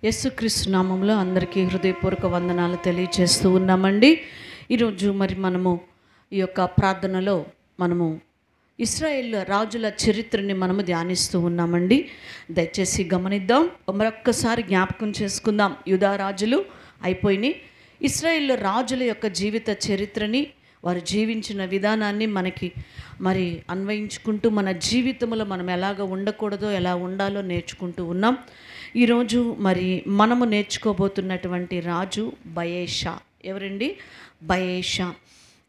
యేసుక్రీస్తు నామంలో అందరికీ హృదయపూర్వక వందనాలు తెలియజేస్తూ ఉన్నామండి. ఈరోజు మనము ఈ యొక్క ప్రార్థనలో మనము ఇశ్రాయేల్ రాజుల చరిత్రని మనము ధ్యానిస్తూ ఉన్నామండి. దయచేసి గమనిద్దాం, మరొక్కసారి జ్ఞాపకం చేసుకుందాం. యూదా రాజులు అయిపోయినాయి. ఇశ్రాయేల్ రాజుల యొక్క జీవిత చరిత్రని, వారు జీవించిన విధానాన్ని మనకి అన్వయించుకుంటూ మన జీవితంలో మనం ఎలాగ ఉండకూడదో ఎలా ఉండాలో నేర్చుకుంటూ ఉన్నాం. ఈరోజు మనము నేర్చుకోబోతున్నటువంటి రాజు బయేషా. ఎవరండి? బయేషా.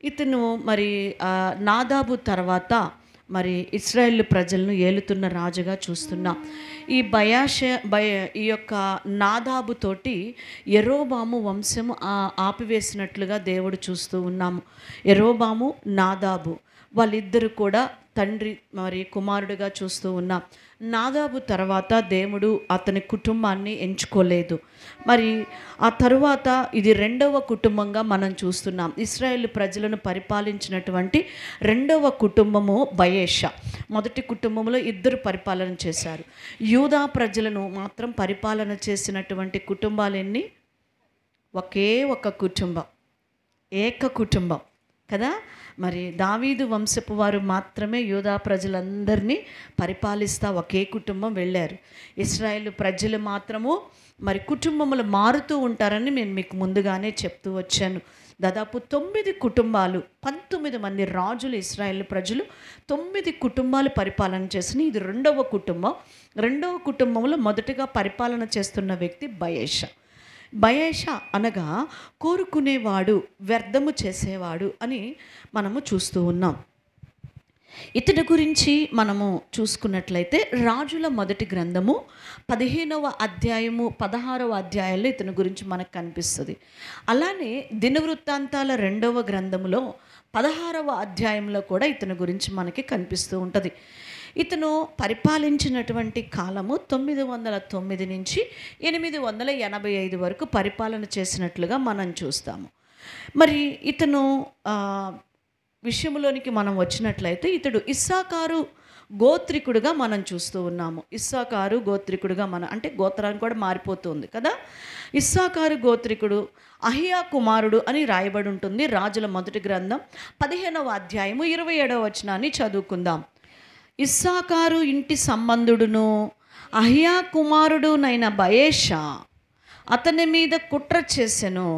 ఇతను నాదాబు తర్వాత ఇశ్రాయేల్ ప్రజలను ఏలుతున్న రాజుగా చూస్తున్నాం. ఈ యొక్క నాదాబు తోటి యెరోబాము వంశము ఆపివేసినట్లుగా దేవుడు చూస్తూ ఉన్నాము. యెరోబాము, నాదాబు వాళ్ళిద్దరు కూడా తండ్రి కుమారుడిగా చూస్తూ ఉన్నాం. నాదాబు తర్వాత దేవుడు అతని కుటుంబాన్ని ఎంచుకోలేదు. ఆ తరువాత ఇది రెండవ కుటుంబంగా మనం చూస్తున్నాం. ఇశ్రాయేల్ ప్రజలను పరిపాలించినటువంటి రెండవ కుటుంబము బయేషా. మొదటి కుటుంబంలో ఇద్దరు పరిపాలన చేశారు. యూదా ప్రజలను మాత్రం పరిపాలన చేసినటువంటి కుటుంబాలు ఎన్ని? ఒకే ఒక కుటుంబం, ఏక కుటుంబం కదా. దావీదు వంశపు వారు మాత్రమే యూదా ప్రజలందరినీ పరిపాలిస్తూ ఒకే కుటుంబం వెళ్ళారు. ఇశ్రాయేల్ ప్రజలు మాత్రము కుటుంబములు మారుతూ ఉంటారని నేను మీకు ముందుగానే చెప్తూ వచ్చాను. దాదాపు 9 కుటుంబాలు, 19 మంది రాజులు ఇశ్రాయేల్ ప్రజలు 9 కుటుంబాలు పరిపాలన చేసిన ఇది రెండవ కుటుంబం. రెండవ కుటుంబంలో మొదటగా పరిపాలన చేస్తున్న వ్యక్తి బయేషా. బయేషా అనగా కోరుకునేవాడు, వ్యర్థము చేసేవాడు అని మనము చూస్తూ ఉన్నాం. ఇతని గురించి మనము చూసుకున్నట్లయితే రాజుల మొదటి గ్రంథము 15వ అధ్యాయము 16వ అధ్యాయాల్లో ఇతని గురించి మనకు కనిపిస్తుంది. అలానే దినవృత్తాంతాల 2వ గ్రంథములో 16వ అధ్యాయంలో కూడా ఇతని గురించి మనకి కనిపిస్తూ ఉంటుంది. ఇతను పరిపాలించినటువంటి కాలము 909 నుంచి 885 వరకు పరిపాలన చేసినట్లుగా మనం చూస్తాము. ఇతను విషయంలోనికి మనం వచ్చినట్లయితే ఇతడు ఇస్సాకారు గోత్రికుడుగా మనం చూస్తూ ఉన్నాము. ఇస్సాకారు గోత్రికుడుగా అంటే గోత్రాన్ని కూడా మారిపోతుంది కదా. ఇస్సాకారు గోత్రికుడు, అహియా కుమారుడు అని రాయబడి ఉంటుంది. రాజుల మొదటి గ్రంథం 15వ అధ్యాయము 27వ వచనాన్ని చదువుకుందాం. ఇస్సాకారు ఇంటి సంబంధుడును అహియా కుమారుడునైన బయేషా అతని మీద కుట్ర చేసెను.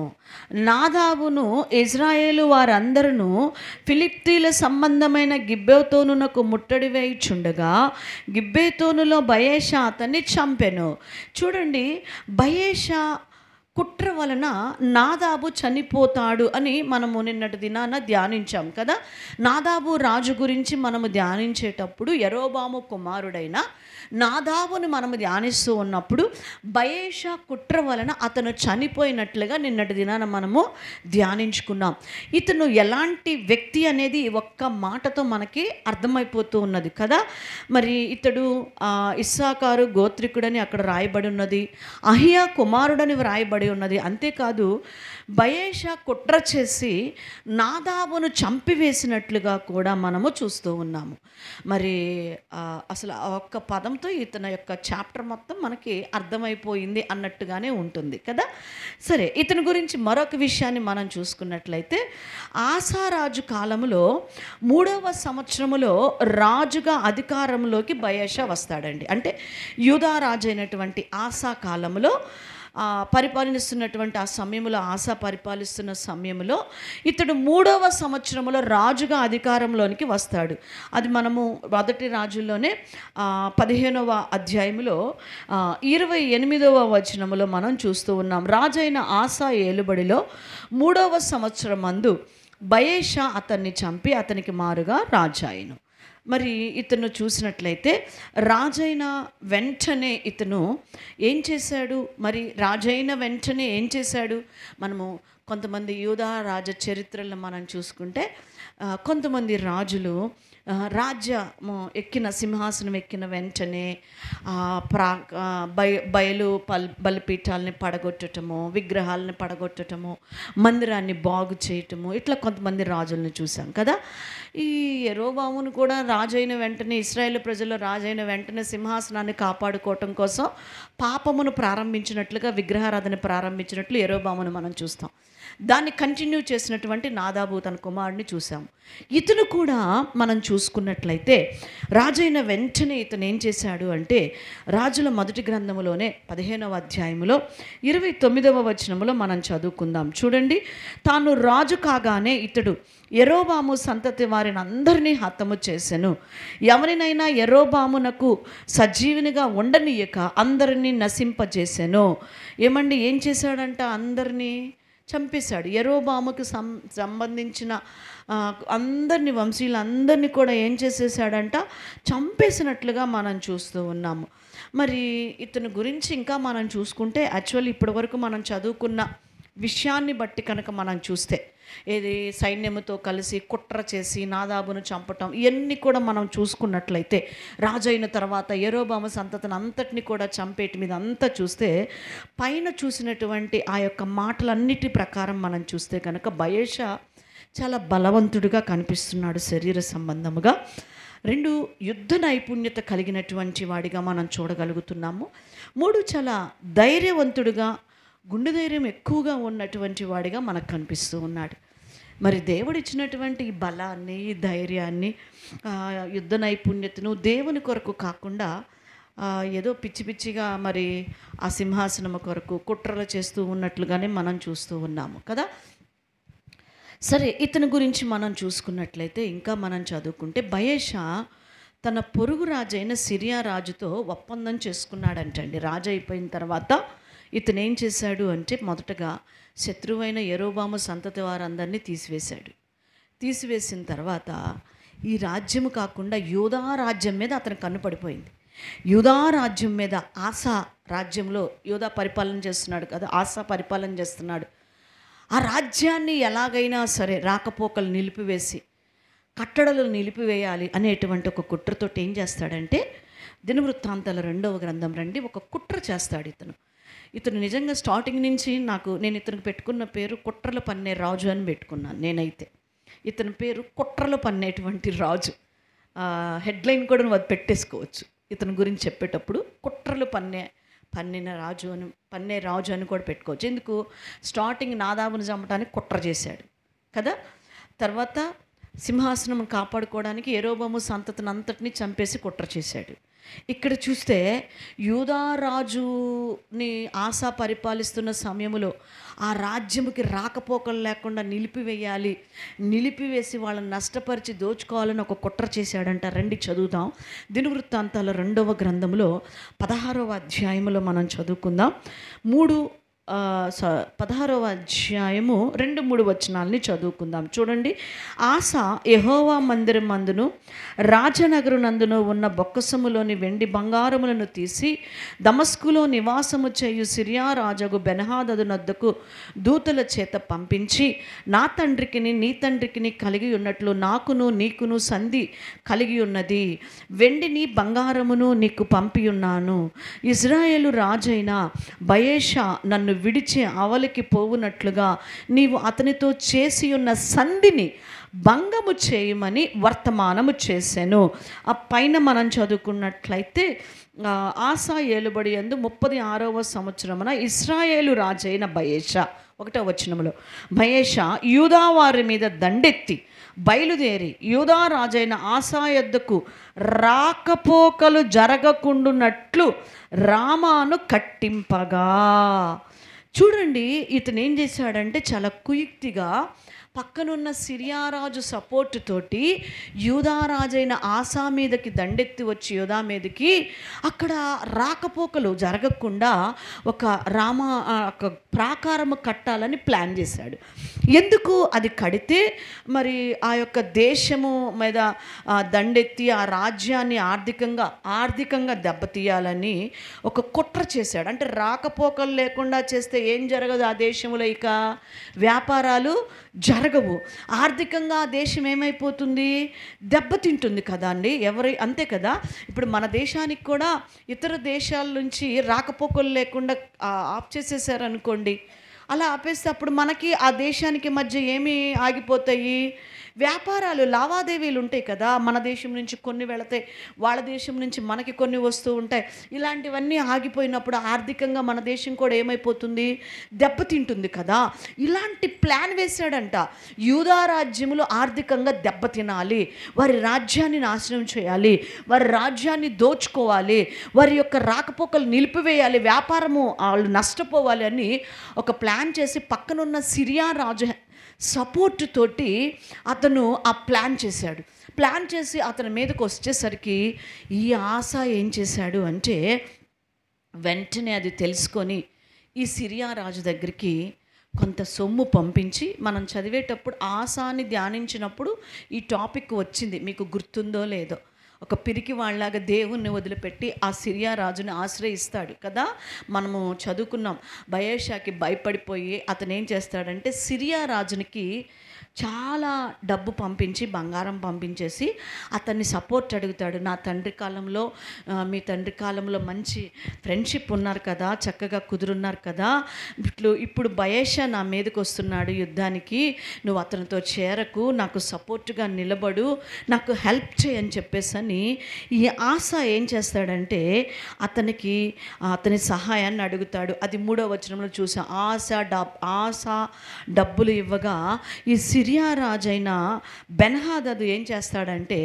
నాదాబును ఇజ్రాయేలు వారందరూ ఫిలిష్తీయుల సంబంధమైన గిబ్బెతోనునకు ముట్టడి వేయుచుండగా గిబ్బెతోనులో బయేషా అతన్ని చంపెను. చూడండి, బయేషా కుట్ర వలన నాదాబు చనిపోతాడు అని మనము నిన్నటి దినాన ధ్యానించాం కదా. నాదాబు రాజు గురించి మనము ధ్యానించేటప్పుడు యెరోబాము కుమారుడైన నాదాబును మనము ధ్యానిస్తూ ఉన్నప్పుడు బయేషా కుట్ర వలన అతను చనిపోయినట్లుగా నిన్నటి దినాన మనము ధ్యానించుకున్నాం. ఇతను ఎలాంటి వ్యక్తి అనేది ఒక్క మాటతో మనకి అర్థమైపోతూ ఉన్నది కదా. ఇతడు ఇస్సాకారు గోత్రికుడని అక్కడ రాయబడి ఉన్నది, అహియా కుమారుడని రాయబడి ఉన్నది. అంతేకాదు బయేషా కుట్ర చేసి నాదాబును చంపివేసినట్లుగా కూడా మనము చూస్తూ ఉన్నాము. అసలు ఆ ఒక్క పదంతో ఇతని యొక్క చాప్టర్ మొత్తం మనకి అర్థమైపోయింది అన్నట్టుగానే ఉంటుంది కదా. సరే, ఇతని గురించి మరొక విషయాన్ని మనం చూసుకున్నట్లయితే ఆసారాజు కాలంలో 3వ సంవత్సరములో రాజుగా అధికారంలోకి బయేషా వస్తాడండి. అంటే యూదా రాజు అయినటువంటి ఆసా కాలంలో పరిపాలిస్తున్నటువంటి ఆ సమయంలో, ఆసా పరిపాలిస్తున్న సమయంలో ఇతడు 3వ సంవత్సరంలో రాజుగా అధికారంలోనికి వస్తాడు. అది మనము మొదటి రాజుల్లోనే 15వ అధ్యాయంలో 28వ వచనములో మనం చూస్తూ ఉన్నాం. రాజైన ఆసా ఏలుబడిలో 3వ సంవత్సరం మందు బయేషా అతన్ని చంపి అతనికి మారుగా రాజాయను. ఇతను చూసినట్లయితే రాజైన వెంటనే ఇతను ఏం చేశాడు? రాజైన వెంటనే ఏం చేశాడు? మనము కొంతమంది యూదా రాజ చరిత్రలను మనం చూసుకుంటే కొంతమంది రాజులు రాజ్యము ఎక్కిన సింహాసనం ఎక్కిన వెంటనే బయలు బలిపీఠాలని పడగొట్టటము, విగ్రహాలని పడగొట్టటము, మందిరాన్ని బాగు చేయటము, ఇట్లా కొంతమంది రాజులను చూసాం కదా. ఈ యెరోబామును కూడా రాజైన వెంటనే, ఇశ్రాయేలు ప్రజల్లో రాజైన వెంటనే సింహాసనాన్ని కాపాడుకోవటం కోసం పాపమును ప్రారంభించినట్లుగా, విగ్రహారాధన ప్రారంభించినట్లు యెరోబామును మనం చూస్తాం. దాన్ని కంటిన్యూ చేసినటువంటి నాదాబు తన కుమారుడిని చూసాం. ఇతను కూడా మనం చూసుకున్నట్లయితే రాజైన వెంటనే ఇతను ఏం చేశాడు అంటే, రాజుల మొదటి గ్రంథములోనే 15వ అధ్యాయములో 29వ వచనములో మనం చదువుకుందాం. చూడండి, తాను రాజు కాగానే ఇతడు యెరోబాము సంతతి వారిని అందరినీ హతము చేసెను. ఎవరినైనా యెరోబామునకు సజీవునిగా ఉండనీయక అందరినీ నశింపజేసెను. ఏం చేశాడంట? అందరినీ చంపేశాడు. యెరోబాముకు సంబంధించిన అందరినీ, వంశీయులందరినీ కూడా ఏం చేసేసాడంట? చంపేసినట్లుగా మనం చూస్తూ ఉన్నాము. మరి ఇతని గురించి ఇంకా మనం చూసుకుంటే, యాక్చువల్లీ ఇప్పటి వరకు మనం చదువుకున్న విషయాన్ని బట్టి కనుక మనం చూస్తే, ఏది సైన్యముతో కలిసి కుట్ర చేసి నాదాబును చంపటం, ఇవన్నీ కూడా మనం చూసుకున్నట్లయితే, రాజైన తర్వాత యెరోబాము సంతతిని అంతటిని కూడా చంపేటి మీద అంతా చూస్తే, పైన చూసినటువంటి ఆ యొక్క మాటలన్నిటి ప్రకారం మనం చూస్తే కనుక బయెషా చాలా బలవంతుడిగా కనిపిస్తున్నాడు శరీర సంబంధముగా. 2 యుద్ధ నైపుణ్యత కలిగినటువంటి వాడిగా మనం చూడగలుగుతున్నాము. 3 చాలా ధైర్యవంతుడిగా, గుండె ధైర్యం ఎక్కువగా ఉన్నటువంటి వాడిగా మనకు కనిపిస్తూ ఉన్నాడు. మరి దేవుడిచ్చినటువంటి ఈ బలాన్ని, ఈ ధైర్యాన్ని, యుద్ధ నైపుణ్యతను దేవుని కొరకు కాకుండా ఏదో పిచ్చి పిచ్చిగా మరి ఆ సింహాసనము కొరకు కుట్రలు చేస్తూ ఉన్నట్లుగానే మనం చూస్తూ ఉన్నాము కదా. సరే, ఇతని గురించి మనం చూసుకున్నట్లయితే, ఇంకా మనం చదువుకుంటే, బయెషా తన పొరుగు రాజైన సిరియా రాజుతో ఒప్పందం చేసుకున్నాడంటండి. రాజు అయిపోయిన తర్వాత ఇతను ఏం చేశాడు అంటే, మొదటగా శత్రువైన యెరోబాము సంతతి వారందరినీ తీసివేశాడు. తీసివేసిన తర్వాత ఈ రాజ్యము కాకుండా యూదా రాజ్యం మీద అతను కన్ను పడిపోయింది. యూదా రాజ్యం మీద, ఆసా రాజ్యంలో యూదా పరిపాలన చేస్తున్నాడు కదా, ఆసా పరిపాలన చేస్తున్నాడు. ఆ రాజ్యాన్ని ఎలాగైనా సరే రాకపోకలు నిలిపివేసి, కట్టడలు నిలిపివేయాలి అనేటువంటి ఒక కుట్రతోటి ఏం చేస్తాడంటే, దినవృత్తాంతాల 2వ గ్రంథం రండి, ఒక కుట్ర చేస్తాడు ఇతను నిజంగా స్టార్టింగ్ నుంచి నేను ఇతనికి పెట్టుకున్న పేరు కుట్రలు పన్నే రాజు అని పెట్టుకున్నాను. నేనైతే ఇతని పేరు కుట్రలు పన్నేటువంటి రాజు. హెడ్లైన్ కూడా నువ్వు అది పెట్టేసుకోవచ్చు. ఇతని గురించి చెప్పేటప్పుడు కుట్రలు పన్నే రాజు అని కూడా పెట్టుకోవచ్చు. ఎందుకు? స్టార్టింగ్ నాదాబును చంపడానికి కుట్ర చేశాడు కదా. తర్వాత సింహాసనం కాపాడుకోవడానికి యెరోబాము సంతతిని అంతటిని చంపేసి కుట్ర చేశాడు. ఇక్కడ చూస్తే యూదా రాజుని ఆసా పరిపాలిస్తున్న సమయంలో ఆ రాజ్యముకి రాకపోకలు లేకుండా నిలిపివేసి వాళ్ళని నష్టపరిచి దోచుకోవాలని ఒక కుట్ర చేశాడంట. రండి చదువుదాం. దినవృత్తాంతాల 2వ గ్రంథంలో 16వ అధ్యాయంలో మనం చదువుకుందాం. 16వ అధ్యాయము 2-3 వచనాలని చదువుకుందాం. చూడండి, ఆసా యెహోవా మందిరం మందును రాజనగరు నందును ఉన్న బొక్కసములోని వెండి బంగారములను తీసి దమస్కులో నివాసము చేయు సిరియా రాజగు బెన్హదదు నద్దకు దూతల చేత పంపించి, నా తండ్రికిని నీ తండ్రికిని కలిగి ఉన్నట్లు నాకును నీకును సంధి కలిగి ఉన్నది. వెండిని బంగారమును నీకు పంపి ఉన్నాను. ఇజ్రాయేలు రాజైన బయెషా నన్ను విడిచి అవలికి పోవునట్లుగా నీవు అతనితో చేసి ఉన్న సంధిని భంగము చేయమని వర్తమానము చేశాను. ఆ పైన మనం చదువుకున్నట్లయితే, ఆసా ఏలుబడి యందు 36వ సంవత్సరమున ఇశ్రాయేలు రాజైన బయెషా 1వ వచనములో, బయెషా యూదా వారి మీద దండెత్తి బయలుదేరి యూదా రాజైన ఆసా యొద్దకు రాకపోకలు జరగకుండునట్లు రామాను కట్టింపగా. చూడండి, ఇతను ఏం చేశాడంటే చాలా కుయుక్తిగా పక్కనున్న సిరియారాజు సపోర్ట్ తోటి యూదారాజైన ఆసా మీదకి దండెత్తి వచ్చి యూదా మీదకి అక్కడ రాకపోకలు జరగకుండా ఒక ప్రాకారము కట్టాలని ప్లాన్ చేశాడు. ఎందుకు? అది కడితే మరి ఆ యొక్క దేశము మీద దండెత్తి ఆ రాజ్యాన్ని ఆర్థికంగా దెబ్బతీయాలని ఒక కుట్ర చేశాడు. అంటే రాకపోకలు లేకుండా చేస్తే ఏం జరగదు ఆ దేశంలో, ఇక వ్యాపారాలు జరగవు. ఆర్థికంగా ఆ దేశం ఏమైపోతుంది, దెబ్బతింటుంది కదా అండి. అంతే కదా. ఇప్పుడు మన దేశానికి కూడా ఇతర దేశాల నుంచి రాకపోకలు లేకుండా ఆఫ్ చేసేసారనుకోండి. అలా ఆపేస్తే అప్పుడు మనకి ఆ దేశానికి మధ్య ఏమి ఆగిపోతాయి, వ్యాపారాలు లావాదేవీలు ఉంటాయి కదా. మన దేశం నుంచి కొన్ని వెళతాయి, వాళ్ళ దేశం నుంచి మనకి కొన్ని వస్తూ ఉంటాయి. ఇలాంటివన్నీ ఆగిపోయినప్పుడు ఆర్థికంగా మన దేశం కూడా ఏమైపోతుంది, దెబ్బతింటుంది కదా. ఇలాంటి ప్లాన్ వేశాడంట. యూదా రాజ్యములు ఆర్థికంగా దెబ్బతినాలి, వారి రాజ్యాన్ని నాశనం చేయాలి, వారి రాజ్యాన్ని దోచుకోవాలి, వారి యొక్క రాకపోకలు నిలిపివేయాలి, వ్యాపారము వాళ్ళు నష్టపోవాలి అని ఒక ప్లాన్ చేసి పక్కనున్న సిరియా రాజు సపోర్ట్ తోటి అతను ఆ ప్లాన్ చేశాడు. ప్లాన్ చేసి అతని మీదకి వచ్చేసరికి ఈ ఆస ఏం చేశాడు అంటే, వెంటనే అది తెలుసుకొని ఈ సిరియా రాజు దగ్గరికి కొంత సొమ్ము పంపించి, మనం చదివేటప్పుడు ఆసాని ధ్యానించినప్పుడు ఈ టాపిక్ వచ్చింది, మీకు గుర్తుందో లేదో. ఒక పిరికి వాళ్ళలాగా దేవుణ్ణి వదిలిపెట్టి ఆ సిరియా రాజుని ఆశ్రయిస్తాడు కదా. మనము చదువుకున్నాం. బయేషాకి భయపడిపోయి అతను ఏం చేస్తాడంటే సిరియా రాజునికి చాలా డబ్బు పంపించి, బంగారం పంపించేసి అతన్ని సపోర్ట్ అడుగుతాడు. నా తండ్రి కాలంలో, మీ తండ్రి కాలంలో మంచి ఫ్రెండ్షిప్ ఉన్నారు కదా, చక్కగా కుదురున్నారు కదా, ఇప్పుడు బయేషా నా మీదకి వస్తున్నాడు యుద్ధానికి, నువ్వు అతనితో చేరకు, నాకు సపోర్ట్గా నిలబడు, నాకు హెల్ప్ చేయని చెప్పేసని ఈ ఆశ ఏం చేస్తాడంటే అతని సహాయాన్ని అడుగుతాడు. అది 3వ వచనంలో చూసాం. ఆశ డబ్బులు ఇవ్వగా ఈ సిరియా రాజైన బెన్హదదు ఏం చేస్తాడంటే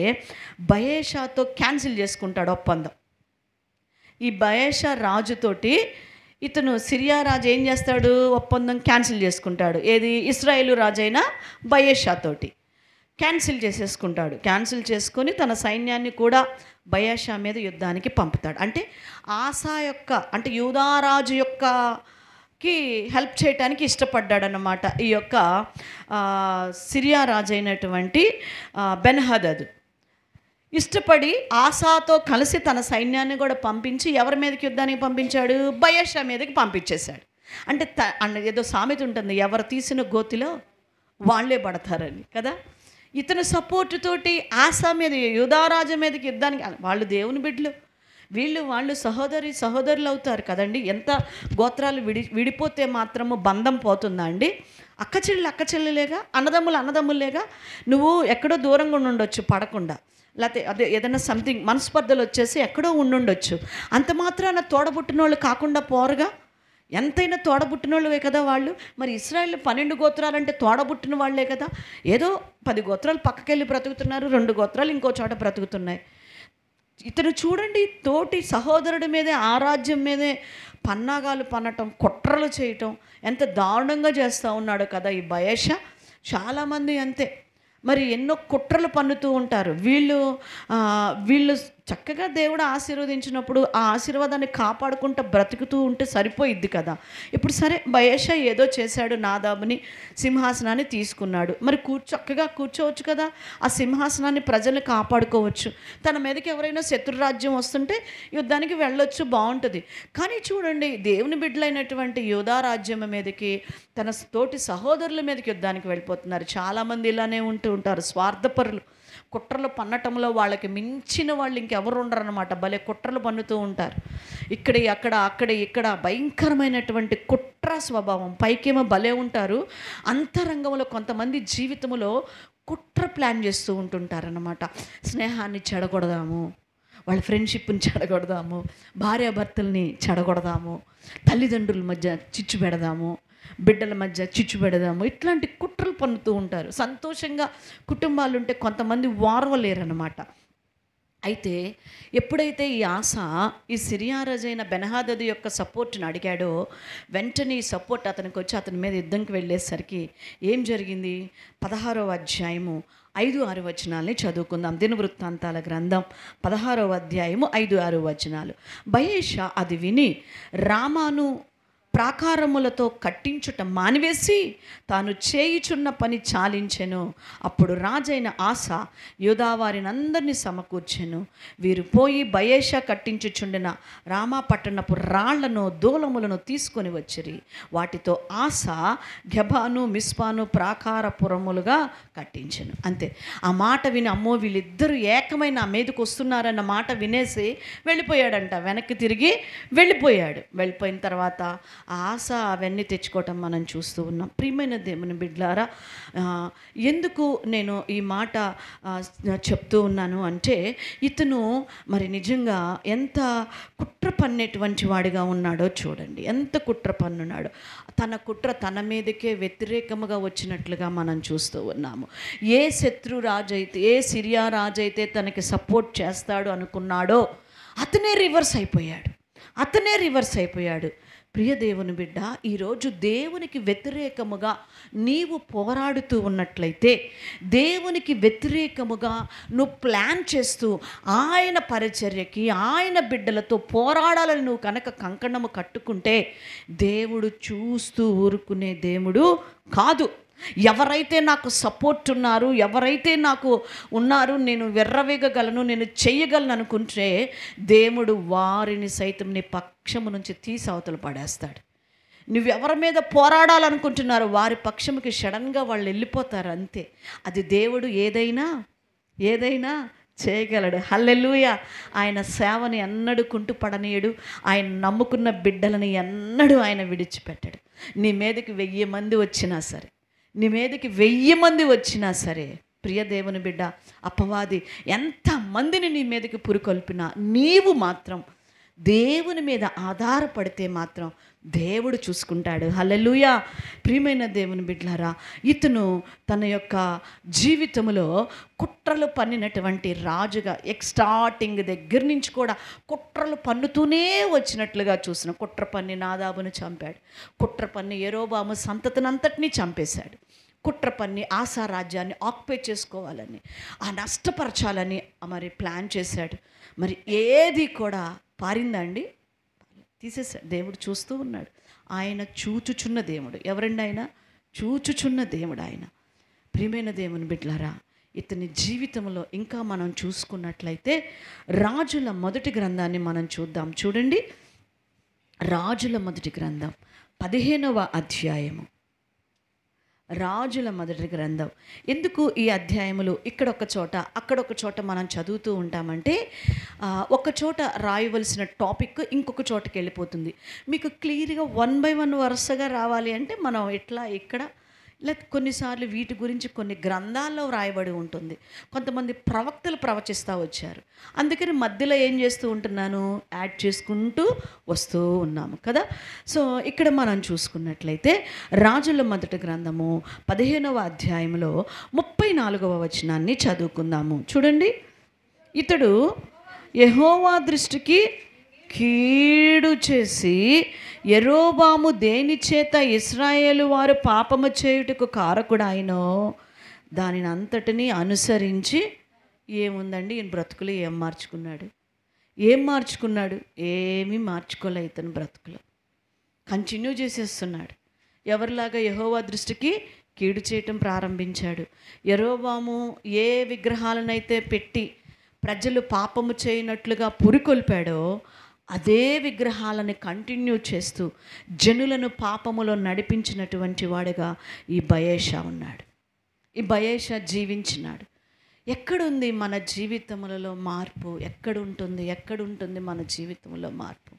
బయేషాతో క్యాన్సిల్ చేసుకుంటాడు ఒప్పందం. ఈ బయేషా రాజుతోటి ఇతను సిరియా రాజు ఏం చేస్తాడు, ఒప్పందం క్యాన్సిల్ చేసుకుంటాడు. ఏది, ఇశ్రాయేలు రాజైన బయేషాతోటి క్యాన్సిల్ చేసేసుకుంటాడు. క్యాన్సిల్ చేసుకొని తన సైన్యాన్ని కూడా బయేషా మీద యుద్ధానికి పంపుతాడు. అంటే ఆసా యొక్క, అంటే యూదారాజు యొక్క హెల్ప్ చేయటానికి ఇష్టపడ్డాడన్నమాట ఈ యొక్క సిరియా రాజు అయినటువంటి బెన్హదదు. ఇష్టపడి ఆసాతో కలిసి తన సైన్యాన్ని కూడా పంపించి ఎవరి మీదకి యుద్ధానికి పంపించాడు, బయేషా మీదకి పంపించేశాడు. అంటే ఏదో సామెత ఉంటుంది, ఎవరు తీసిన గోతిలో వాళ్ళే పడతారని కదా. ఇతను సపోర్ట్ తోటి ఆసా మీద, యూదారాజు మీదకి యుద్ధానికి, వాళ్ళు దేవుని బిడ్డలు, వాళ్ళు సహోదరులు అవుతారు కదండి. ఎంత గోత్రాలు విడిపోతే మాత్రము బంధం పోతుందా అండి? అక్క చెల్లెలేగా, అన్నదమ్ములేగా. నువ్వు ఎక్కడో దూరంగా ఉండొచ్చు పడకుండా, లేకపోతే అదే ఏదైనా సంథింగ్ మనస్పర్ధలు వచ్చేసి ఎక్కడో ఉండుండొచ్చు. అంత మాత్రాన తోడబుట్టిన వాళ్ళు కాకుండా పోరుగా. ఎంతైనా తోడబుట్టినోళ్ళవే కదా వాళ్ళు. మరి ఇశ్రాయేల్ 12 గోత్రాలంటే తోడబుట్టిన వాళ్ళే కదా. ఏదో 10 గోత్రాలు పక్కకెళ్ళి బ్రతుకుతున్నారు, 2 గోత్రాలు ఇంకో చోట బ్రతుకుతున్నాయి. ఇతను చూడండి, తోటి సహోదరుడి మీదే, ఆ రాజ్యం మీదే పన్నాగాలు పన్నటం, కుట్రలు చేయటం ఎంత దారుణంగా చేస్తూ ఉన్నాడు కదా ఈ బయేషా. చాలామంది అంతే, మరి ఎన్నో కుట్రలు పన్నుతూ ఉంటారు. వీళ్ళు చక్కగా దేవుడు ఆశీర్వదించినప్పుడు ఆ ఆశీర్వాదాన్ని కాపాడుకుంటూ బ్రతుకుతూ ఉంటే సరిపోయిద్ది కదా. ఇప్పుడు సరే, బయేషా ఏదో చేశాడు, నాదాబుని సింహాసనాన్ని తీసుకున్నాడు. మరి చక్కగా కూర్చోవచ్చు కదా, ఆ సింహాసనాన్ని ప్రజల్ని కాపాడుకోవచ్చు. తన మీదకి ఎవరైనా శత్రురాజ్యం వస్తుంటే యుద్ధానికి వెళ్ళొచ్చు, బాగుంటుంది. కానీ చూడండి, దేవుని బిడ్డలైనటువంటి యూదా రాజ్యం మీదకి, తన తోటి సహోదరుల మీదకి యుద్ధానికి వెళ్ళిపోతున్నారు. చాలామంది ఇలానే ఉంటూ ఉంటారు, స్వార్థపరులు. కుట్రలు పన్నటంలో వాళ్ళకి మించిన వాళ్ళు ఇంకెవరు ఉండరు అన్నమాట. భలే కుట్రలు పన్నుతూ ఉంటారు. ఇక్కడ భయంకరమైనటువంటి కుట్ర స్వభావం. పైకేమో భలే ఉంటారు, అంతరంగంలో కొంతమంది జీవితంలో కుట్ర ప్లాన్ చేస్తూ ఉంటుంటారన్నమాట. స్నేహాన్ని చెడగొడదాము, వాళ్ళ ఫ్రెండ్షిప్ని చెడగొడదాము, భార్యాభర్తల్ని చెడగొడదాము, తల్లిదండ్రుల మధ్య చిచ్చు పెడదాము, బిడ్డల మధ్య చిచ్చు పెడదాము. ఇట్లాంటి కుట్రలు పన్నుతూ ఉంటారు. సంతోషంగా కుటుంబాలు ఉంటే కొంతమంది వారవలేరన్నమాట. అయితే ఎప్పుడైతే ఈ ఆశ ఈ సిరియా రాజైన బెన్హదదు యొక్క సపోర్ట్ని అడిగాడో, వెంటనే ఈ సపోర్ట్ అతనికి వచ్చి అతని మీద యుద్ధంకి వెళ్ళేసరికి ఏం జరిగింది, 16వ అధ్యాయము 5-6 వచనాలని చదువుకుందాం. దినవృత్తాంతాల గ్రంథం 16వ అధ్యాయము 5-6 వచనాలు. బయేషా అది విని రామాను ప్రాకారములతో కట్టించుట మానివేసి తాను చేయుచున్న పని చాలించెను. అప్పుడు రాజైన ఆస యూదావారినందరినీ సమకూర్చెను. వీరు పోయి బయేషా కట్టించుచుండిన రామా పట్టణపు రాళ్లను దూలములను తీసుకొని వచ్చిరి. వాటితో ఆస గెబాను మిస్పాను ప్రాకారపురములుగా కట్టించెను. అంతే. ఆ మాట విని అమ్మో వీళ్ళిద్దరూ ఏకమైన నా మీదకి వస్తున్నారన్న మాట వినేసి వెళ్ళిపోయాడంట. వెనక్కి తిరిగి వెళ్ళిపోయాడు. వెళ్ళిపోయిన తర్వాత ఆశ అవన్నీ తెచ్చుకోవటం మనం చూస్తూ ఉన్నాం. ప్రియమైన దేవుని బిడ్డలారా, ఎందుకు నేను ఈ మాట చెప్తూ ఉన్నాను అంటే, ఇతను మరి నిజంగా ఎంత కుట్ర పన్నేటువంటి వాడిగా ఉన్నాడో చూడండి. ఎంత కుట్ర పన్నున్నాడు. తన కుట్ర తన మీదకే వ్యతిరేకముగా వచ్చినట్లుగా మనం చూస్తూ ఉన్నాము. ఏ శత్రు రాజు అయితే, ఏ సిరియా రాజు అయితే తనకి సపోర్ట్ చేస్తాడు అనుకున్నాడో అతనే రివర్స్ అయిపోయాడు. ప్రియ దేవుని బిడ్డ, ఈరోజు దేవునికి వ్యతిరేకముగా నీవు పోరాడుతూ ఉన్నట్లయితే, దేవునికి వ్యతిరేకముగా నువ్వు ప్లాన్ చేస్తూ ఆయన పరిచర్యకి ఆయన బిడ్డలతో పోరాడాలని నువ్వు కనుక కంకణము కట్టుకుంటే, దేవుడు చూస్తూ ఊరుకునే దేవుడు కాదు. ఎవరైతే నాకు సపోర్ట్ ఉన్నారు, ఎవరైతే నాకు ఉన్నారు, నేను వెర్రవేగగలను, నేను చెయ్యగలను అనుకుంటే దేవుడు వారిని సైతం నీ పక్షము నుంచి తీసి అవతల పడేస్తాడు. నువ్వెవరి మీద పోరాడాలనుకుంటున్నారో వారి పక్షముకి సడన్గా వాళ్ళు వెళ్ళిపోతారు. అంతే. అది దేవుడు ఏదైనా చేయగలడు. హల్లెలూయా. ఆయన సేవని ఎన్నడూ కుంటుపడనీయడు. ఆయన నమ్ముకున్న బిడ్డలని ఎన్నడూ ఆయన విడిచిపెట్టడు. నీ మీదకి 1000 మంది వచ్చినా సరే, నీ మీదకి 1000 మంది వచ్చినా సరే, ప్రియ దేవుని బిడ్డ, అపవాది ఎంతమందిని నీ మీదకి పురికొల్పినా నీవు మాత్రం దేవుని మీద ఆధారపడితే మాత్రం దేవుడు చూసుకుంటాడు. హల్లెలూయా. ప్రియమైన దేవుని బిడ్డలారా, ఇతను తన యొక్క జీవితంలో కుట్రలు పన్నినటువంటి రాజుగా స్టార్టింగ్ దగ్గర నుంచి కూడా కుట్రలు పన్నుతూనే వచ్చినట్లుగా చూసిన. కుట్ర పన్ని నాదాబును చంపాడు. కుట్ర పన్ని యెరోబాము సంతతినంతటినీ చంపేశాడు. కుట్ర పన్ని ఆసా రాజ్యాన్ని ఆక్యుపై చేసుకోవాలని, ఆ నష్టపరచాలని మరి ప్లాన్ చేశాడు. మరి ఏది కూడా పారిందా అండి? తీసేశాడు. దేవుడు చూస్తూ ఉన్నాడు. ఆయన చూచుచున్న దేవుడు. ఎవరండి ఆయన? చూచుచున్న దేవుడు ఆయన. ప్రియమైన దేవుని బిడ్డలారా, ఇతని జీవితంలో ఇంకా మనం చూసుకున్నట్లయితే రాజుల మొదటి గ్రంథాన్ని మనం చూద్దాం. చూడండి, రాజుల మొదటి గ్రంథం 15వ అధ్యాయము. రాజుల మొదటి గ్రంథం. ఎందుకు ఈ అధ్యాయములు ఇక్కడొక చోట అక్కడొక చోట మనం చదువుతూ ఉంటామంటే, ఒక చోట రాయవలసిన టాపిక్ ఇంకొక చోటకి వెళ్ళిపోతుంది. మీకు క్లియర్గా 1 by 1 వరుసగా రావాలి అంటే మనం ఎట్లా ఇక్కడ లేక కొన్నిసార్లు వీటి గురించి కొన్ని గ్రంథాల్లో వ్రాయబడి ఉంటుంది. కొంతమంది ప్రవక్తలు ప్రవచిస్తూ వచ్చారు. అందుకని మధ్యలో ఏం చేస్తూ ఉంటున్నాను, యాడ్ చేసుకుంటూ వస్తూ ఉన్నాము కదా. సో ఇక్కడ మనం చూసుకున్నట్లయితే రాజుల మొదటి గ్రంథము 15వ అధ్యాయంలో 34వ వచనాన్ని చదువుకుందాము. చూడండి, ఇతడు యెహోవా దృష్టికి కీడు చేసి యెరోబాము దేని చేత ఇశ్రాయేలు వారు పాపము చేయుటకు కారకుడాయనో దానిని అంతటినీ అనుసరించి, ఏముందండి ఈయన బ్రతుకులు ఏం మార్చుకున్నాడు? ఏమీ మార్చుకోలే. ఇతని బ్రతుకులు కంటిన్యూ చేసేస్తున్నాడు. ఎవరిలాగా? యెహోవా దృష్టికి కీడు చేయటం ప్రారంభించాడు. యెరోబాము ఏ విగ్రహాలనైతే పెట్టి ప్రజలు పాపము చేయనట్లుగా పురికొల్పాడో అదే విగ్రహాలను కంటిన్యూ చేస్తూ జనులను పాపములో నడిపించినటువంటి వాడుగా ఈ బయేషా ఉన్నాడు. ఈ బయేషా జీవించినాడు. ఎక్కడుంది మన జీవితములలో మార్పు? ఎక్కడుంటుంది మన జీవితంలో మార్పు?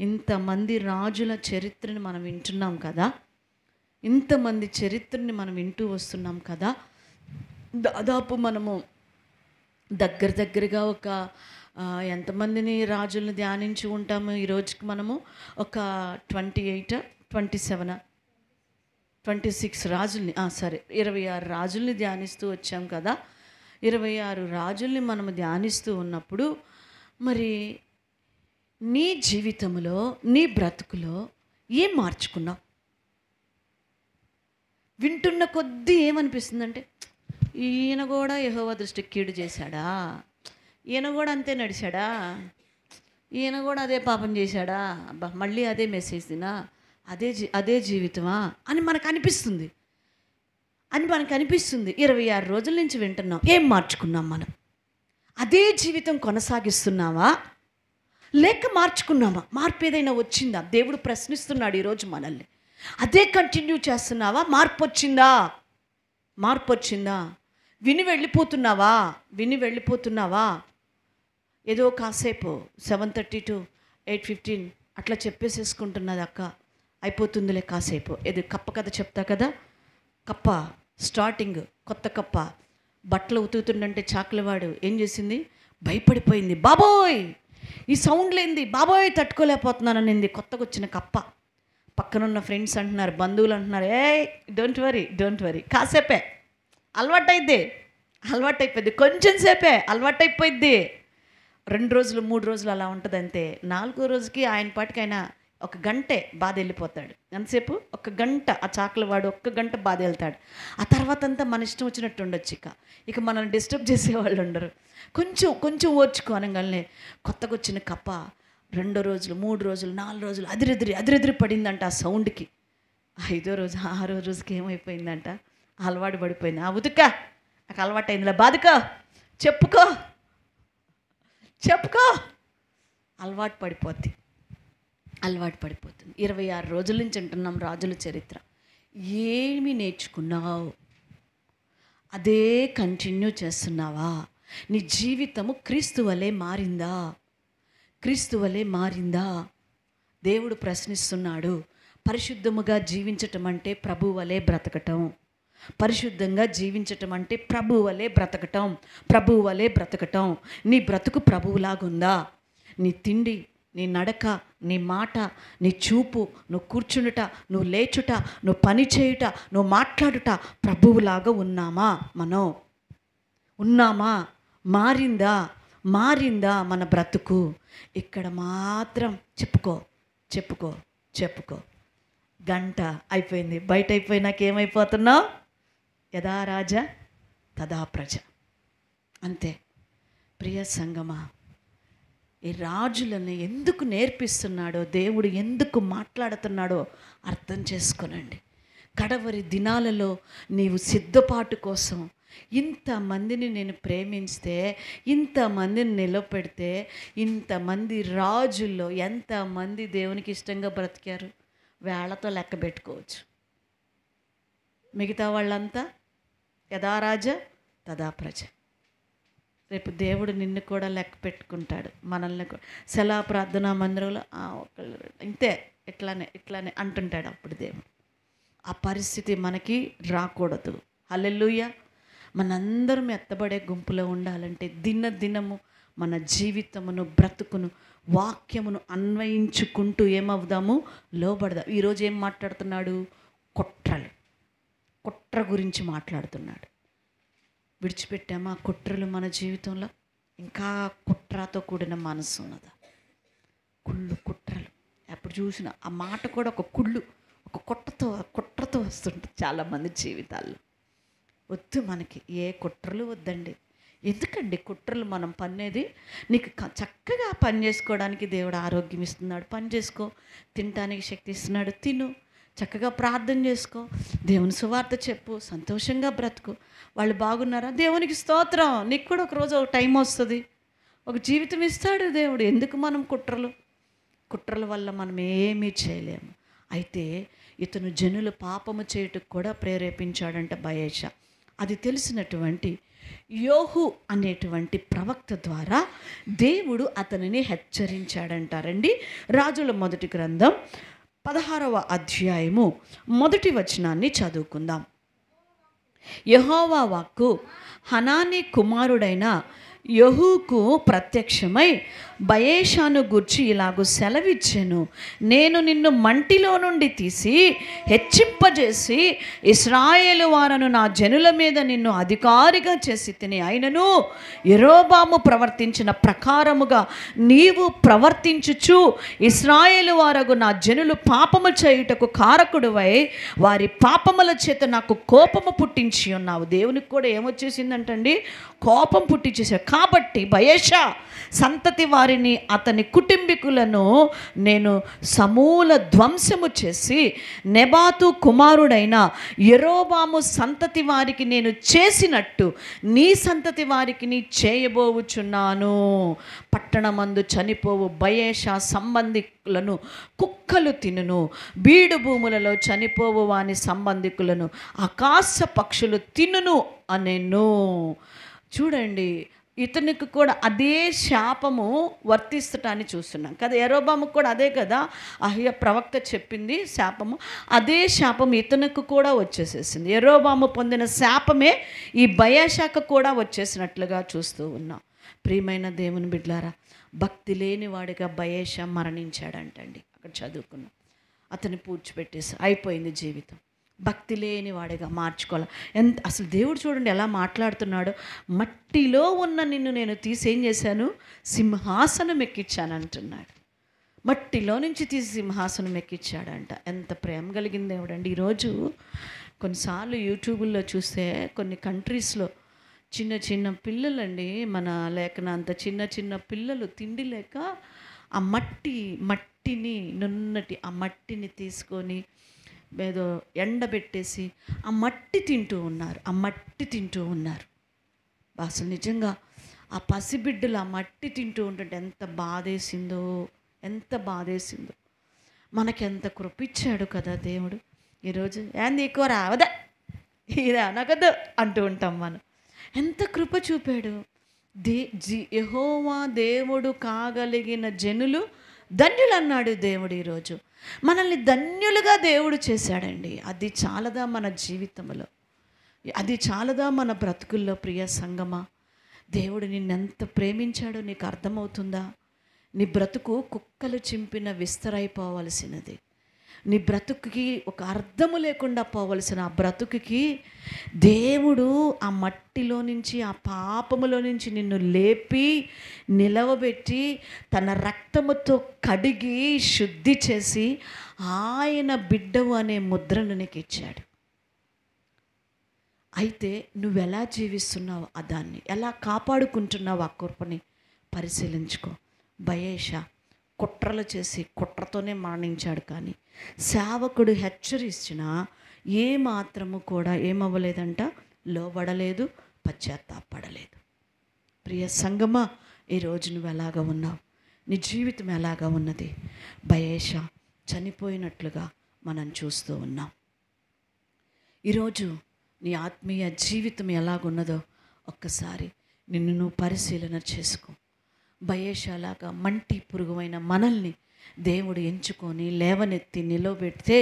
ఇంతమంది రాజుల చరిత్రని మనం వింటున్నాం కదా, ఇంతమంది చరిత్రని మనం వింటూ వస్తున్నాం కదా. దాదాపు మనము దగ్గరగా ఒక ఎంతమందిని రాజులను ధ్యానించి ఉంటాము ఈ రోజుకి? మనము ఒక 28, 27, 26 రాజుల్ని 26 రాజుల్ని ధ్యానిస్తూ వచ్చాం కదా. 26 రాజుల్ని మనము ధ్యానిస్తూ ఉన్నప్పుడు మరి నీ జీవితంలో, నీ బ్రతుకులో ఏం మార్చుకున్నావు? వింటున్న కొద్దీ ఏమనిపిస్తుందంటే, ఈయన కూడా యెహోవా దృష్టికి కీడు చేశాడా, ఈయన కూడా అంతే నడిచాడా, ఈయన కూడా అదే పాపం చేశాడా, అబ్బా మళ్ళీ అదే మెసేజ్ తినా, అదే జీవితమా అని మనకు అనిపిస్తుంది. 26 రోజుల నుంచి వింటున్నాం. ఏం మార్చుకున్నాం మనం? అదే జీవితం కొనసాగిస్తున్నావా లేక మార్చుకున్నామా? మార్పు ఏదైనా వచ్చిందా? దేవుడు ప్రశ్నిస్తున్నాడు ఈరోజు మనల్ని. అదే కంటిన్యూ చేస్తున్నావా? మార్పు వచ్చిందా? విని వెళ్ళిపోతున్నావా? ఏదో కాసేపు 7:30 to 8:15 అట్లా చెప్పేసేసుకుంటున్నది అక్క, అయిపోతుందిలే కాసేపు. ఏదో కప్ప కథ చెప్తా కదా, కప్ప స్టార్టింగ్ కొత్త కప్ప బట్టలు ఉతుకుతుండంటే చాకులవాడు ఏం చేసింది? భయపడిపోయింది. బాబోయ్ ఈ సౌండ్లు ఏంది బాబోయ్, తట్టుకోలేకపోతున్నాననింది కొత్తగా వచ్చిన కప్ప. పక్కనున్న ఫ్రెండ్స్ అంటున్నారు, బంధువులు అంటున్నారు, డోంట్ వరీ కాసేపే అలవాటైపోయింది, కొంచెం సేపే అలవాటైపోయింది. 2 రోజులు 3 రోజులు అలా ఉంటుంది అంతే. 4వ రోజుకి ఆయన పాటికి ఆయన 1 గంటే బాధ వెళ్ళిపోతాడు. ఎంతసేపు? 1 గంట. ఆ చాకుల వాడు 1 గంట బాధ వెళ్తాడు. ఆ తర్వాత అంతా మన ఇష్టం వచ్చినట్టు ఉండొచ్చు. ఇక మనల్ని డిస్టర్బ్ చేసేవాళ్ళు ఉండరు. కొంచెం ఓర్చుకో అనగానే కొత్తగా వచ్చిన కప్ప 2 రోజులు 3 రోజులు 4 రోజులు అదిరెదిరి పడిందంట ఆ సౌండ్కి. 5వ రోజు 6వ రోజుకి ఏమైపోయిందంట? అలవాటు పడిపోయింది. ఉతుక్క నాకు అలవాటు అయిందిలే, బాధకో చెప్పుకో అలవాటు పడిపోతుంది. 26 రోజుల నుంచి అంటున్నాం రాజుల చరిత్ర. ఏమి నేర్చుకున్నావు? అదే కంటిన్యూ చేస్తున్నావా? నీ జీవితము క్రీస్తు వలె మారిందా? దేవుడు ప్రశ్నిస్తున్నాడు. పరిశుద్ధముగా జీవించటం అంటే ప్రభు వలె బ్రతకటం. పరిశుద్ధంగా జీవించటం అంటే ప్రభు వలె బ్రతకటం. నీ బ్రతుకు ప్రభువులాగుందా? నీ తిండి, నీ నడక, నీ మాట, నీ చూపు, నువ్వు కూర్చుండుట, నువ్వు లేచుట, నువ్వు పని చేయుట, నువ్వు మాట్లాడుట ప్రభువులాగా ఉన్నామా? మారిందా మన బ్రతుకు? ఇక్కడ మాత్రం చెప్పుకో. గంట అయిపోయింది, బయట అయిపోయినాక ఏమైపోతున్నావు? యథా రాజా తదా ప్రజ. అంతే. ప్రియ సంగమా, ఈ రాజులను ఎందుకు నేర్పిస్తున్నాడో, దేవుడు ఎందుకు మాట్లాడుతున్నాడో అర్థం చేసుకోనండి. కడవరి దినాలలో నీవు సిద్ధపాటు కోసం ఇంతమందిని నేను ప్రేమిస్తే, ఇంతమందిని నిలబెడితే, ఇంతమంది రాజుల్లో ఎంతమంది దేవునికి ఇష్టంగా బ్రతికారు వేళతో లెక్క పెట్టుకోవచ్చు. మిగతా వాళ్ళంతా యథా రాజా తదా ప్రజ. రేపు దేవుడు నిన్ను కూడా లెక్క పెట్టుకుంటాడు, మనల్ని. సెలా ప్రార్థనా మందిరంలో ఇంతే ఇట్లానే అంటుంటాడు. అప్పుడు దేవుడు ఆ పరిస్థితి మనకి రాకూడదు. హల్లెలూయా. మనందరం ఎత్తబడే గుంపులో ఉండాలంటే దినదినము మన జీవితమును, బ్రతుకును, వాక్యమును అన్వయించుకుంటూ ఏమవుదాము? లోబడదాం. ఈరోజు ఏం మాట్లాడుతున్నాడు? కుట్ర గురించి మాట్లాడుతున్నాడు. విడిచిపెట్టామా కుట్రలు మన జీవితంలో? ఇంకా కుట్రతో కూడిన మనసు ఉన్నదా? కుట్రలు ఎప్పుడు చూసినా ఆ మాట కూడా ఒక కుట్రతో వస్తుంటుంది చాలామంది జీవితాల్లో. వద్దు, మనకి ఏ కుట్రలు వద్దండి. ఎందుకండి కుట్రలు మనం పన్నేది? నీకు చక్కగా పని చేసుకోవడానికి దేవుడు ఆరోగ్యం ఇస్తున్నాడు, పని చేసుకో. తినటానికి శక్తి ఇస్తున్నాడు, తిను. చక్కగా ప్రార్థన చేసుకో, దేవుని సువార్త చెప్పు, సంతోషంగా బ్రతుకు. వాళ్ళు బాగున్నారా? దేవునికి స్తోత్రం. నీకు కూడా ఒకరోజు ఒక టైం వస్తుంది, ఒక జీవితం ఇస్తాడు దేవుడు. ఎందుకు మనం కుట్రల వల్ల మనం ఏమీ చేయలేము. అయితే ఇతను జనులు పాపము చేయుటకు కూడా ప్రేరేపించాడంట బయెషా. అది తెలిసినటువంటి యోహు అనేటువంటి ప్రవక్త ద్వారా దేవుడు అతనిని హెచ్చరించాడంటారండి. రాజుల మొదటి గ్రంథం 16వ అధ్యాయము 1వ వచనాన్ని చదువుకుందాం. యెహోవా వాక్కు హనానీ కుమారుడైన యెహూకు ప్రత్యక్షమై బయెషాను గూర్చి ఇలాగూ సెలవిచ్చెను, నేను నిన్ను మంటిలో నుండి తీసి హెచ్చింపజేసి ఇశ్రాయేలు వారను నా జనుల మీద నిన్ను అధికారిగా చేసి తిని, అయినను యెరోబాము ప్రవర్తించిన ప్రకారముగా నీవు ప్రవర్తించుచు ఇశ్రాయేలు వారగు నా జనులు పాపము చేయుటకు కారకుడువై వారి పాపముల చేత నాకు కోపము పుట్టించి ఉన్నావు. దేవునికి కూడా ఏమొచ్చేసిందంటండి? కోపం పుట్టించేసావు. కాబట్టి బయెషా సంతతి వారిని అతని కుటుంబీకులను నేను సమూల ధ్వంసము చేసి నెబాతు కుమారుడైన యెరోబాము సంతతి వారికి నేను చేసినట్టు నీ సంతతి వారికి నీ చేయబోవుచున్నాను. పట్టణమందు చనిపోవు బయెషా సంబంధికులను కుక్కలు తినును, బీడు భూములలో చనిపోవు వాని సంబంధికులను ఆకాశ పక్షులు తినును అనెను. చూడండి, ఇతనికి కూడా అదే శాపము వర్తిస్తటాన్ని చూస్తున్నాం కదా. యెరోబాముకు కూడా అదే కదా అహీయ ప్రవక్త చెప్పింది శాపము. అదే శాపం ఇతనికి కూడా వచ్చేసేసింది. యెరోబాము పొందిన శాపమే ఈ బయెషాకు కూడా వచ్చేసినట్లుగా చూస్తూ ఉన్నాం. ప్రియమైన దేవుని బిడ్డలారా, భక్తి లేని వాడిగా బయెషా మరణించాడంటండి. అక్కడ చదువుకున్నాం. అతన్ని పూడ్చిపెట్టేసి అయిపోయింది జీవితం. భక్తి లేని వాడిగా మార్చుకోవాలి. అసలు దేవుడు చూడండి ఎలా మాట్లాడుతున్నాడో. మట్టిలో ఉన్న నిన్ను నేను తీసి ఏం చేశాను, సింహాసనం ఎక్కించాను అంటున్నాడు. మట్టిలో నుంచి తీసి సింహాసనం ఎక్కించాడంట. ఎంత ప్రేమ కలిగిన దేవుడు అండి. ఈరోజు కొన్నిసార్లు యూట్యూబుల్లో చూస్తే కొన్ని కంట్రీస్లో చిన్న చిన్న పిల్లలండి, మన లేకనంత చిన్న చిన్న పిల్లలు తిండి లేక ఆ మట్టిని నున్నటి ఆ మట్టిని తీసుకొని ఏదో ఎండబెట్టేసి ఆ మట్టి తింటూ ఉన్నారు. అసలు నిజంగా ఆ పసిబిడ్డలు ఆ మట్టి తింటూ ఉంటుంటే ఎంత బాధేసిందో. మనకెంత కృపిచ్చాడు కదా దేవుడు. ఈరోజు ఏంది ఎక్కువ రావదా ఇది అనగదు అంటూ ఉంటాం మనం. ఎంత కృప చూపాడు. యెహోవా దేవుడు కాగలిగిన జనులు ధన్యులు అన్నాడు దేవుడు. ఈరోజు మనల్ని ధన్యులుగా దేవుడు చేశాడండి. అది చాలదా మన జీవితంలో? అది చాలదా మన బ్రతుకుల్లో? ప్రియ సంగమా, దేవుడు నిన్నెంత ప్రేమించాడో నీకు అర్థమవుతుందా? నీ బ్రతుకు కుక్కలు చింపిన విస్తరైపోవలసినది. నీ బ్రతుకుకి ఒక అర్థము లేకుండా పోవలసిన ఆ బ్రతుకుకి దేవుడు ఆ మట్టిలో నుంచి, ఆ పాపములో నుంచి నిన్ను లేపి నిలవబెట్టి తన రక్తముతో కడిగి శుద్ధి చేసి ఆయన బిడ్డవు అనే ముద్రను నీకు ఇచ్చాడు. అయితే నువ్వెలా జీవిస్తున్నావు, దాన్ని ఎలా కాపాడుకుంటున్నావు, ఆ కృపని పరిశీలించుకో. బయెషా కుట్రలు చేసి కుట్రతోనే మరణించాడు. కానీ సేవకుడు హెచ్చరించినా ఏమాత్రము కూడా ఏమవ్వలేదంట, లోబడలేదు, పశ్చాత్తాపడలేదు. ప్రియ సంగమా, ఈరోజు నువ్వు ఎలాగ ఉన్నావు? నీ జీవితం ఎలాగ ఉన్నది? బయెషా చనిపోయినట్లుగా మనం చూస్తూ ఉన్నాం. ఈరోజు నీ ఆత్మీయ జీవితం ఎలాగున్నదో ఒక్కసారి నిన్ను నువ్వు పరిశీలన చేసుకో. బయెషాలాగా మంటి పురుగువైన మనల్ని దేవుడు ఎంచుకొని లేవనెత్తి నిలవబెడితే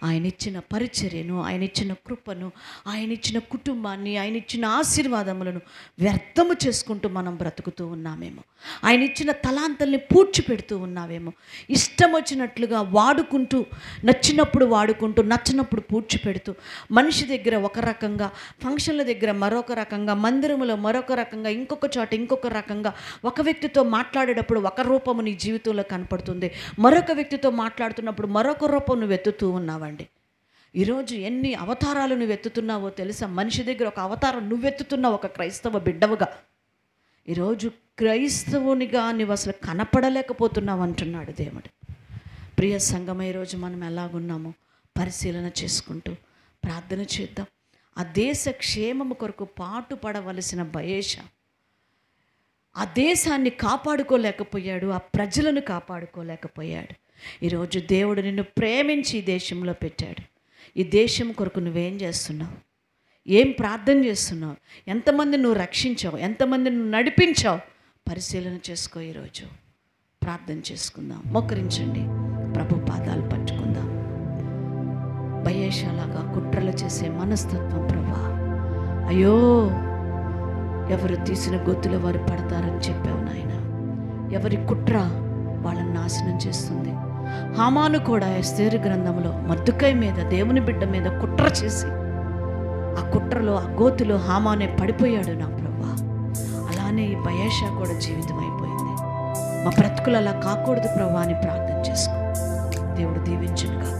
ఆయన ఇచ్చిన పరిచర్యను, ఆయన ఇచ్చిన కృపను, ఆయన ఇచ్చిన కుటుంబాన్ని, ఆయన ఇచ్చిన ఆశీర్వాదములను వ్యర్థము చేసుకుంటూ మనం బ్రతుకుతూ ఉన్నామేమో. ఆయన ఇచ్చిన తలాంతల్ని పూడ్చిపెడుతూ ఉన్నామేమో. ఇష్టం వచ్చినట్లుగా వాడుకుంటూ, నచ్చినప్పుడు వాడుకుంటూ, నచ్చినప్పుడు పూడ్చిపెడుతూ, మనిషి దగ్గర ఒక రకంగా, ఫంక్షన్ల దగ్గర మరొక రకంగా, మందిరములో మరొక రకంగా, ఇంకొక చోట ఇంకొక రకంగా, ఒక వ్యక్తితో మాట్లాడేటప్పుడు ఒక రూపము నీ జీవితంలో కనపడుతుంది, మరొక వ్యక్తితో మాట్లాడుతున్నప్పుడు మరొక రూపం నువ్వు ఎత్తుతూ ఉన్నావండి. ఈరోజు ఎన్ని అవతారాలు నువ్వు ఎత్తుతున్నావో తెలుసా? మనిషి దగ్గర ఒక అవతారం నువ్వెత్తుతున్నావు, ఒక క్రైస్తవ బిడ్డవుగా. ఈరోజు క్రైస్తవునిగా నువ్వు అసలు కనపడలేకపోతున్నావు అంటున్నాడు దేవుడు. ప్రియ సంగమ, ఈరోజు మనం ఎలాగున్నామో పరిశీలన చేసుకుంటూ ప్రార్థన చేద్దాం. ఆ దేశ క్షేమము కొరకు పాటుపడవలసిన బయెషా ఆ దేశాన్ని కాపాడుకోలేకపోయాడు, ఆ ప్రజలను కాపాడుకోలేకపోయాడు. ఈరోజు దేవుడు నిన్ను ప్రేమించి ఈ దేశంలో పెట్టాడు. ఈ దేశం కొరకు నువ్వేం చేస్తున్నావు? ఏం ప్రార్థన చేస్తున్నావు? ఎంతమంది నువ్వు రక్షించావు? ఎంతమంది నువ్వు నడిపించావు? పరిశీలన చేసుకో. ఈరోజు ప్రార్థన చేసుకుందాం. మోకరించండి, ప్రభు పాదాలు పట్టుకుందాం. బయెషాలాగా కుట్రలు చేసే మనస్తత్వం ప్రభా, అయ్యో ఎవరు తీసిన గొత్తులో వారు పడతారని చెప్పావు నాయన. ఎవరి కుట్ర వాళ్ళని నాశనం చేస్తుంది. హామాను కూడా ఎస్తేరు గ్రంథంలో మర్దుకై మీద, దేవుని బిడ్డ మీద కుట్ర చేసి ఆ కుట్రలో, ఆ గోతులో హామానే పడిపోయాడు నా ప్రభా. అలానే ఈ బయెషా కూడా జీవితం అయిపోయింది. మా బ్రతుకులు అలా కాకూడదు ప్రభా అని ప్రార్థన చేసుకో. దేవుడు దీవించునుగా.